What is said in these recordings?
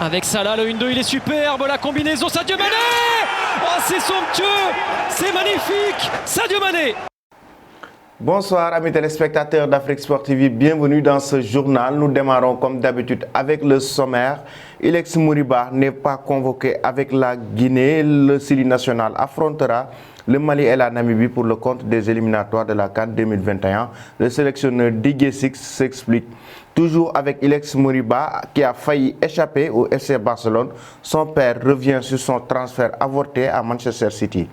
Avec Salah, le 1-2, il est superbe, la combinaison, Sadio Mané. Oh, c'est somptueux, c'est magnifique, Sadio Mané. Bonsoir amis téléspectateurs d'Afrique Sport TV, bienvenue dans ce journal. Nous démarrons comme d'habitude avec le sommaire. Ilex Moriba n'est pas convoqué avec la Guinée. Le Sili national affrontera le Mali et la Namibie pour le compte des éliminatoires de la CAN 2021. Le sélectionneur Didier Six s'explique. Toujours avec Ilex Moriba qui a failli échapper au FC Barcelone. Son père revient sur son transfert avorté à Manchester City.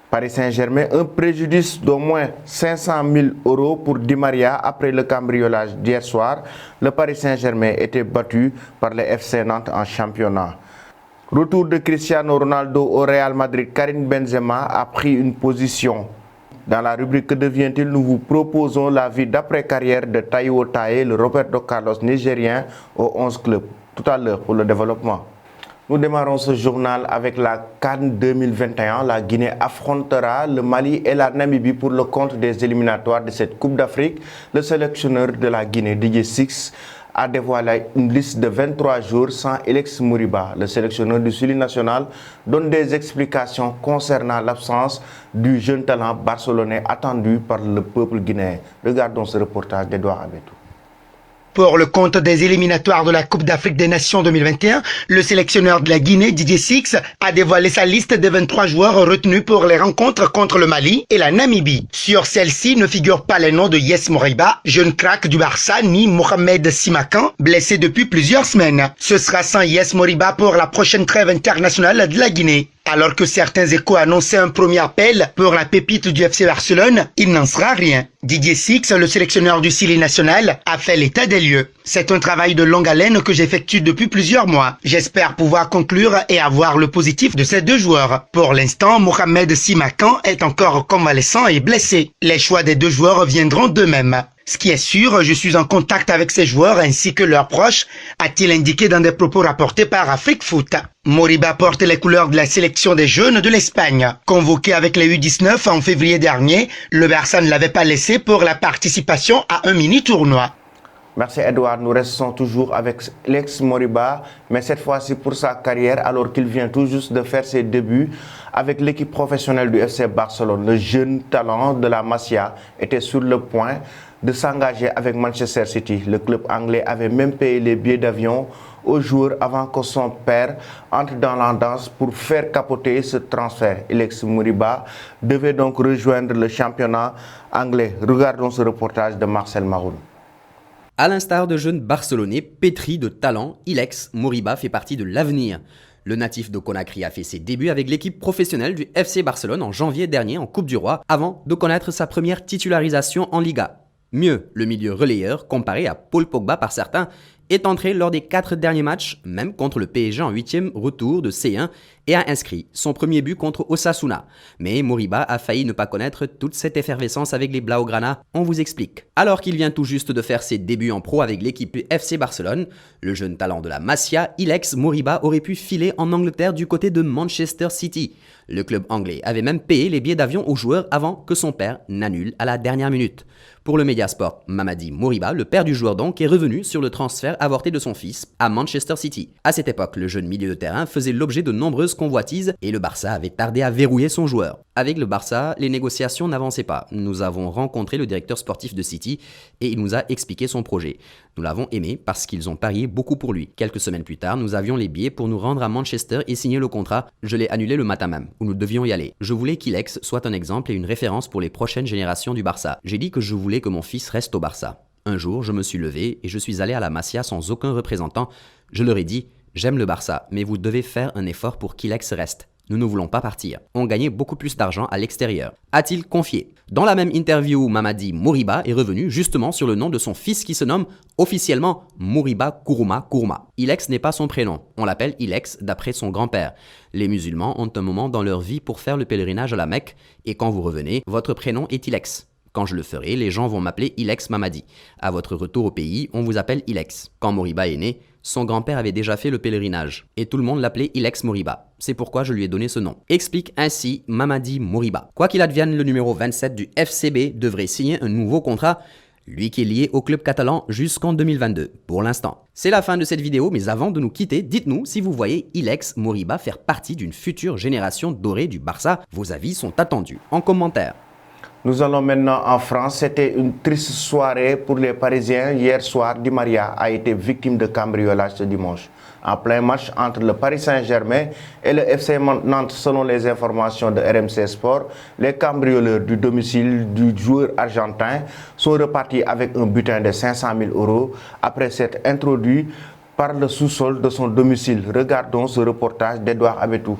Paris Saint-Germain, un préjudice d'au moins 500 000 € pour Di Maria après le cambriolage d'hier soir. Le Paris Saint-Germain était battu par le FC Nantes en championnat. Retour de Cristiano Ronaldo au Real Madrid, Karim Benzema a pris une position. Dans la rubrique Que devient-il, nous vous proposons la vie d'après-carrière de Taiwo Taye, le Roberto Carlos nigérien au 11 club. Tout à l'heure pour le développement. Nous démarrons ce journal avec la CAN 2021. La Guinée affrontera le Mali et la Namibie pour le compte des éliminatoires de cette Coupe d'Afrique. Le sélectionneur de la Guinée, Didier Six, a dévoilé une liste de 23 jours sans Ilex Moriba. Le sélectionneur du Sili national donne des explications concernant l'absence du jeune talent barcelonais attendu par le peuple guinéen. Regardons ce reportage d'Edouard Abetou. Pour le compte des éliminatoires de la Coupe d'Afrique des Nations 2021, le sélectionneur de la Guinée, Didier Six, a dévoilé sa liste des 23 joueurs retenus pour les rencontres contre le Mali et la Namibie. Sur celle-ci ne figurent pas les noms de Yes Moriba, jeune crack du Barça, ni Mohamed Simakan, blessé depuis plusieurs semaines. Ce sera sans Yes Moriba pour la prochaine trêve internationale de la Guinée. Alors que certains échos annonçaient un premier appel pour la pépite du FC Barcelone, il n'en sera rien. Didier Six, le sélectionneur du Sili national, a fait l'état des lieux. C'est un travail de longue haleine que j'effectue depuis plusieurs mois. J'espère pouvoir conclure et avoir le positif de ces deux joueurs. Pour l'instant, Mohamed Simakan est encore convalescent et blessé. Les choix des deux joueurs viendront d'eux-mêmes. Ce qui est sûr, je suis en contact avec ces joueurs ainsi que leurs proches, a-t-il indiqué dans des propos rapportés par Afrique Foot. Moriba porte les couleurs de la sélection des jeunes de l'Espagne. Convoqué avec les U19 en février dernier, le Barça ne l'avait pas laissé pour la participation à un mini-tournoi. Merci Edouard, nous restons toujours avec Ilex Moriba, mais cette fois-ci pour sa carrière alors qu'il vient tout juste de faire ses débuts avec l'équipe professionnelle du FC Barcelone. Le jeune talent de la Masia était sur le point de s'engager avec Manchester City. Le club anglais avait même payé les billets d'avion aux joueurs avant que son père entre dans la danse pour faire capoter ce transfert. Ilex Moriba devait donc rejoindre le championnat anglais. Regardons ce reportage de Marcel Maroun. À l'instar de jeunes barcelonais pétris de talent, Ilex Moriba fait partie de l'avenir. Le natif de Conakry a fait ses débuts avec l'équipe professionnelle du FC Barcelone en janvier dernier en Coupe du Roi avant de connaître sa première titularisation en Liga. Mieux, le milieu relayeur, comparé à Paul Pogba par certains, est entré lors des 4 derniers matchs, même contre le PSG en 8e retour de C1 et a inscrit son premier but contre Osasuna. Mais Moriba a failli ne pas connaître toute cette effervescence avec les Blaugrana, on vous explique. Alors qu'il vient tout juste de faire ses débuts en pro avec l'équipe FC Barcelone, le jeune talent de la Masia, Ilex Moriba aurait pu filer en Angleterre du côté de Manchester City. Le club anglais avait même payé les billets d'avion aux joueurs avant que son père n'annule à la dernière minute. Pour le Mediasport, Mamadi Moriba, le père du joueur donc, est revenu sur le transfert avorté de son fils à Manchester City. À cette époque, le jeune milieu de terrain faisait l'objet de nombreuses convoitises et le Barça avait tardé à verrouiller son joueur. Avec le Barça, les négociations n'avançaient pas. Nous avons rencontré le directeur sportif de City et il nous a expliqué son projet. Nous l'avons aimé parce qu'ils ont parié beaucoup pour lui. Quelques semaines plus tard, nous avions les billets pour nous rendre à Manchester et signer le contrat. Je l'ai annulé le matin même, où nous devions y aller. Je voulais qu'Ilex soit un exemple et une référence pour les prochaines générations du Barça. J'ai dit que je voulais que mon fils reste au Barça. Un jour, je me suis levé et je suis allé à la Masia sans aucun représentant. Je leur ai dit « J'aime le Barça, mais vous devez faire un effort pour qu'Ilex reste. Nous ne voulons pas partir. On gagnait beaucoup plus d'argent à l'extérieur. » A-t-il confié. Dans la même interview, Mamadi Moriba est revenu justement sur le nom de son fils qui se nomme officiellement Moriba Kourouma Kourouma. Ilex n'est pas son prénom. On l'appelle Ilex d'après son grand-père. Les musulmans ont un moment dans leur vie pour faire le pèlerinage à la Mecque et quand vous revenez, votre prénom est Ilex. Quand je le ferai, les gens vont m'appeler Ilex Mamadi. À votre retour au pays, on vous appelle Ilex. Quand Moriba est né, son grand-père avait déjà fait le pèlerinage et tout le monde l'appelait Ilex Moriba. C'est pourquoi je lui ai donné ce nom. Explique ainsi Mamadi Moriba. Quoi qu'il advienne, le numéro 27 du FCB devrait signer un nouveau contrat. lui qui est lié au club catalan jusqu'en 2022, pour l'instant. C'est la fin de cette vidéo, mais avant de nous quitter, dites-nous si vous voyez Ilex Moriba faire partie d'une future génération dorée du Barça. Vos avis sont attendus en commentaire. Nous allons maintenant en France. C'était une triste soirée pour les Parisiens. Hier soir, Di Maria a été victime de cambriolage ce dimanche. En plein match entre le Paris Saint-Germain et le FC Nantes, selon les informations de RMC Sport, les cambrioleurs du domicile du joueur argentin sont repartis avec un butin de 500 000 € après s'être introduits par le sous-sol de son domicile. Regardons ce reportage d'Edouard Abetou.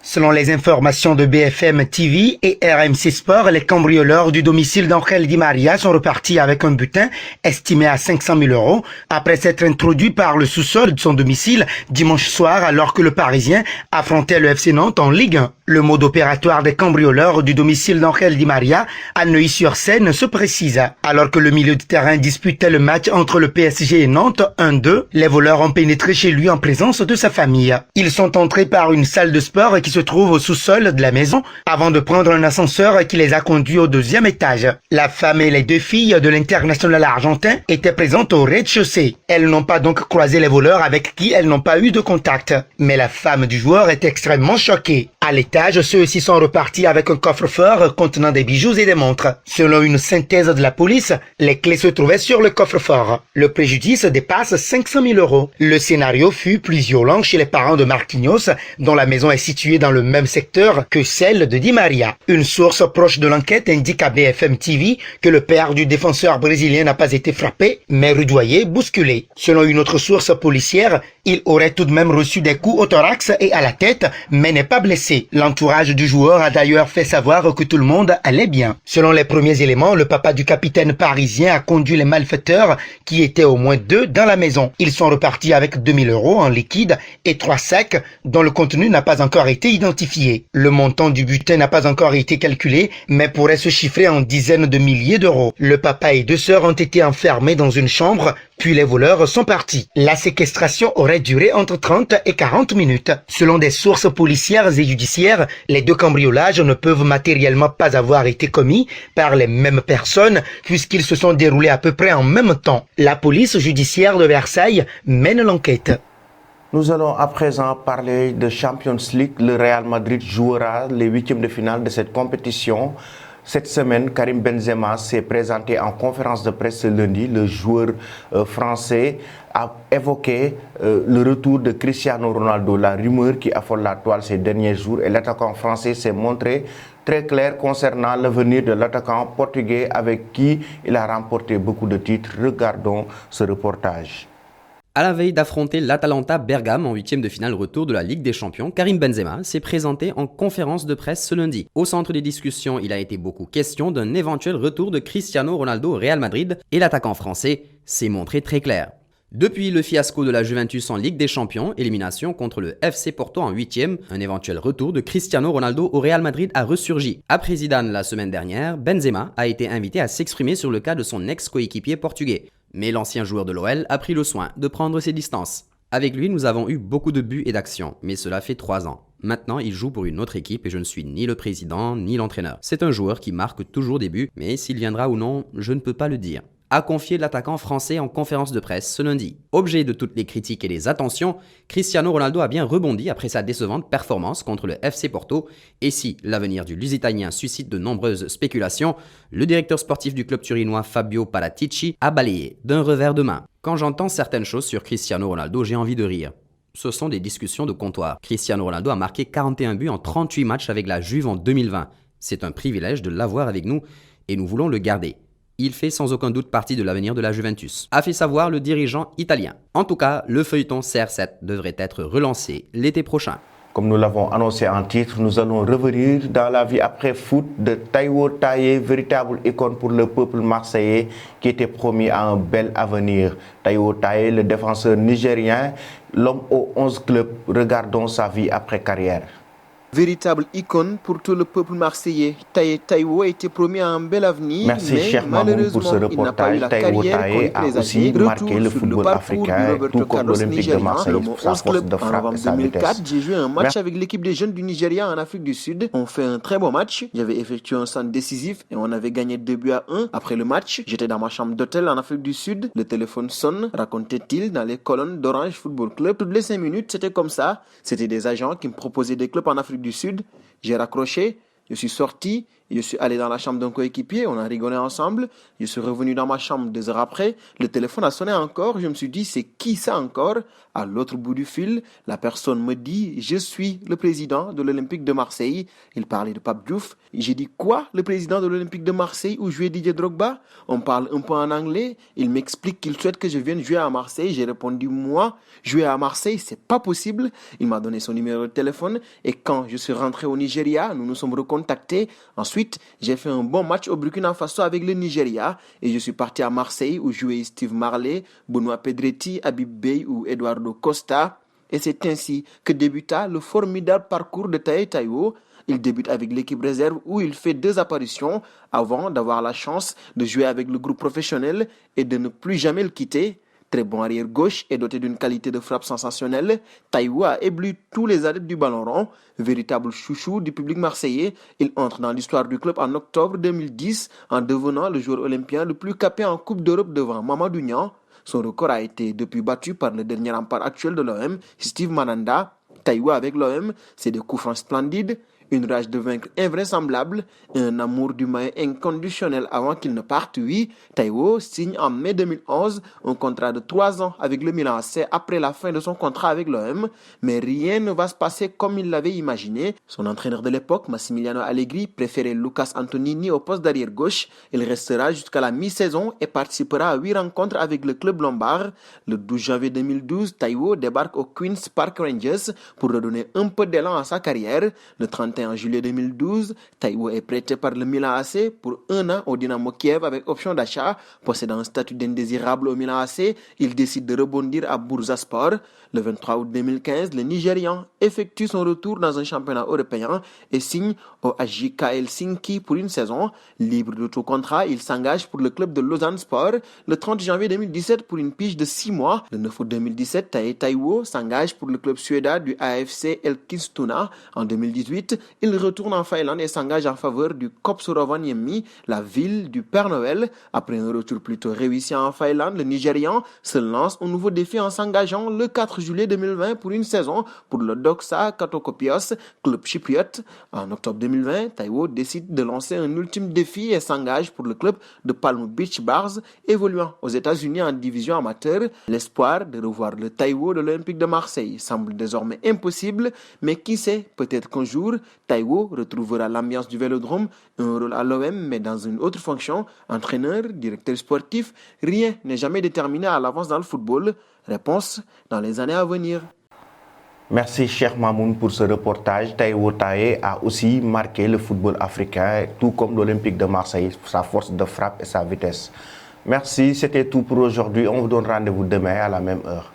Selon les informations de BFM TV et RMC Sport, les cambrioleurs du domicile d'Angel Di Maria sont repartis avec un butin estimé à 500 000 € après s'être introduits par le sous-sol de son domicile dimanche soir alors que le Parisien affrontait le FC Nantes en Ligue 1. Le mode opératoire des cambrioleurs du domicile d'Angel Di Maria à Neuilly-sur-Seine se précise. Alors que le milieu de terrain disputait le match entre le PSG et Nantes 1-2, les voleurs ont pénétré chez lui en présence de sa famille. Ils sont entrés par une salle de sport qui se trouve au sous-sol de la maison avant de prendre un ascenseur qui les a conduits au 2e étage. La femme et les 2 filles de l'international argentin étaient présentes au rez-de-chaussée. Elles n'ont pas donc croisé les voleurs avec qui elles n'ont pas eu de contact. Mais la femme du joueur est extrêmement choquée. À l'étage, ceux-ci sont repartis avec un coffre-fort contenant des bijoux et des montres. Selon une synthèse de la police, les clés se trouvaient sur le coffre-fort. Le préjudice dépasse 500 000 €. Le scénario fut plus violent chez les parents de Marquinhos, dont la maison est située dans le même secteur que celle de Di Maria. Une source proche de l'enquête indique à BFM TV que le père du défenseur brésilien n'a pas été frappé, mais rudoyé, bousculé. Selon une autre source policière, il aurait tout de même reçu des coups au thorax et à la tête, mais n'est pas blessé. L'entourage du joueur a d'ailleurs fait savoir que tout le monde allait bien. Selon les premiers éléments, le papa du capitaine parisien a conduit les malfaiteurs, qui étaient au moins 2 dans la maison. Ils sont repartis avec 2 000 € en liquide et 3 sacs dont le contenu n'a pas encore été identifié. Le montant du butin n'a pas encore été calculé, mais pourrait se chiffrer en dizaines de milliers d'euros. Le papa et 2 sœurs ont été enfermés dans une chambre, puis les voleurs sont partis. La séquestration aurait duré entre 30 et 40 minutes. Selon des sources policières et judiciaires, les 2 cambriolages ne peuvent matériellement pas avoir été commis par les mêmes personnes puisqu'ils se sont déroulés à peu près en même temps. La police judiciaire de Versailles mène l'enquête. Nous allons à présent parler de Champions League. Le Real Madrid jouera les 8e de finale de cette compétition. Cette semaine, Karim Benzema s'est présenté en conférence de presse ce lundi. Le joueur français a évoqué le retour de Cristiano Ronaldo, la rumeur qui affole la toile ces derniers jours. Et l'attaquant français s'est montré très clair concernant l'avenir de l'attaquant portugais avec qui il a remporté beaucoup de titres. Regardons ce reportage. À la veille d'affronter l'Atalanta Bergame en 8e de finale retour de la Ligue des Champions, Karim Benzema s'est présenté en conférence de presse ce lundi. Au centre des discussions, il a été beaucoup question d'un éventuel retour de Cristiano Ronaldo au Real Madrid et l'attaquant français s'est montré très clair. Depuis le fiasco de la Juventus en Ligue des Champions, élimination contre le FC Porto en 8e, un éventuel retour de Cristiano Ronaldo au Real Madrid a ressurgi. Après Zidane la semaine dernière, Benzema a été invité à s'exprimer sur le cas de son ex-coéquipier portugais. Mais l'ancien joueur de l'OL a pris le soin de prendre ses distances. Avec lui, nous avons eu beaucoup de buts et d'actions, mais cela fait 3 ans. Maintenant, il joue pour une autre équipe et je ne suis ni le président ni l'entraîneur. C'est un joueur qui marque toujours des buts, mais s'il viendra ou non, je ne peux pas le dire. A confié l'attaquant français en conférence de presse ce lundi. Objet de toutes les critiques et les attentions, Cristiano Ronaldo a bien rebondi après sa décevante performance contre le FC Porto. Et si l'avenir du Lusitanien suscite de nombreuses spéculations, le directeur sportif du club turinois Fabio Paratici a balayé d'un revers de main. Quand j'entends certaines choses sur Cristiano Ronaldo, j'ai envie de rire. Ce sont des discussions de comptoir. Cristiano Ronaldo a marqué 41 buts en 38 matchs avec la Juve en 2020. C'est un privilège de l'avoir avec nous et nous voulons le garder. Il fait sans aucun doute partie de l'avenir de la Juventus, a fait savoir le dirigeant italien. En tout cas, le feuilleton CR7 devrait être relancé l'été prochain. Comme nous l'avons annoncé en titre, nous allons revenir dans la vie après foot de Taiwo Taye, véritable icône pour le peuple marseillais qui était promis à un bel avenir. Taiwo Taye, le défenseur nigérien, l'homme aux 11 clubs, regardons sa vie après carrière. Véritable icône pour tout le peuple marseillais, Taiwo a été promis à un bel avenir, Merci, mais cher Mamoun, pour ce malheureusement, il n'a pas eu reportage. la Taiwo carrière qu'on lui Taye a aussi présageait. marqué Retour le sur football parcours africain, du Roberto tout comme Carlos l'Olympique de nigérian, Marseille, le Mo sa 11 force Club. de En frappe novembre et sa 2004, vitesse. j'ai joué un match avec l'équipe des jeunes du Nigeria en Afrique du Sud. On fait un très bon match. J'avais effectué un centre décisif et on avait gagné 2-1. Après le match, j'étais dans ma chambre d'hôtel en Afrique du Sud. Le téléphone sonne, racontait-il, dans les colonnes d'Orange Football Club. Toutes les 5 minutes, c'était comme ça. C'était des agents qui me proposaient des clubs en Afrique du Sud. J'ai raccroché. Je suis sorti, je suis allé dans la chambre d'un coéquipier, on a rigolé ensemble. Je suis revenu dans ma chambre 2 heures après. Le téléphone a sonné encore. Je me suis dit, c'est qui ça encore? À l'autre bout du fil, la personne me dit, je suis le président de l'Olympique de Marseille. Il parlait de Pape Diouf. J'ai dit, quoi? Le président de l'Olympique de Marseille où jouait Didier Drogba? On parle un peu en anglais. Il m'explique qu'il souhaite que je vienne jouer à Marseille. J'ai répondu, moi, jouer à Marseille, c'est pas possible. Il m'a donné son numéro de téléphone. Et quand je suis rentré au Nigeria, nous nous sommes recontactés. Ensuite, j'ai fait un bon match au Burkina Faso avec le Nigeria. Et je suis parti à Marseille où jouaient Steve Marley, Benoît Pedretti, Habib Beye ou Eduardo Costa. Et c'est ainsi que débuta le formidable parcours de Taiwo. Il débute avec l'équipe réserve où il fait 2 apparitions avant d'avoir la chance de jouer avec le groupe professionnel et de ne plus jamais le quitter. Très bon arrière gauche et doté d'une qualité de frappe sensationnelle, Taiwo a ébloui tous les adeptes du ballon rond. Véritable chouchou du public marseillais, il entre dans l'histoire du club en octobre 2010 en devenant le joueur olympien le plus capé en Coupe d'Europe devant Mamadou Niang. Son record a été depuis battu par le dernier rempart actuel de l'OM, Steve Mandanda. Taiwo avec l'OM, c'est des coups francs splendides, une rage de vaincre invraisemblable et un amour du maillot inconditionnel avant qu'il ne parte. Oui, Taiwo signe en mai 2011 un contrat de 3 ans avec le Milan AC après la fin de son contrat avec l'OM, mais rien ne va se passer comme il l'avait imaginé. Son entraîneur de l'époque, Massimiliano Allegri, préférait Lucas Antonini au poste d'arrière gauche. Il restera jusqu'à la mi-saison et participera à 8 rencontres avec le club lombard. Le 12 janvier 2012, Taiwo débarque au Queen's Park Rangers pour redonner un peu d'élan à sa carrière. Le 31 juillet 2012, Taiwo est prêté par le Milan AC pour 1 an au Dynamo Kiev avec option d'achat. Possédant un statut d'indésirable au Milan AC, il décide de rebondir à Bursaspor. Le 23 août 2015, le Nigérian effectue son retour dans un championnat européen et signe au HJK Helsinki pour une saison. Libre de tout contrat, il s'engage pour le club de Lausanne Sport le 30 janvier 2017 pour une pige de 6 mois. Le 9 août 2017, Taiwo s'engage pour le club suédois du AFC Eskilstuna. En 2018, il retourne en Finlande et s'engage en faveur du KOPS Rovaniemi, la ville du Père Noël. Après un retour plutôt réussi en Finlande, le Nigérian se lance un nouveau défi en s'engageant le 4 juillet 2020 pour une saison pour le Doxa Katokopios, club chypriote. En octobre 2020, Taiwo décide de lancer un ultime défi et s'engage pour le club de Palm Beach Bars, évoluant aux États-Unis en division amateur. L'espoir de revoir le Taiwo de l'Olympique de Marseille semble désormais impossible, mais qui sait, peut-être qu'un jour, Taiwo retrouvera l'ambiance du Vélodrome, un rôle à l'OM mais dans une autre fonction, entraîneur, directeur sportif. Rien n'est jamais déterminé à l'avance dans le football. Réponse dans les années à venir. Merci, cher Mamoun, pour ce reportage. Taiwo Taye a aussi marqué le football africain, tout comme l'Olympique de Marseille, sa force de frappe et sa vitesse. Merci, c'était tout pour aujourd'hui. On vous donne rendez-vous demain à la même heure.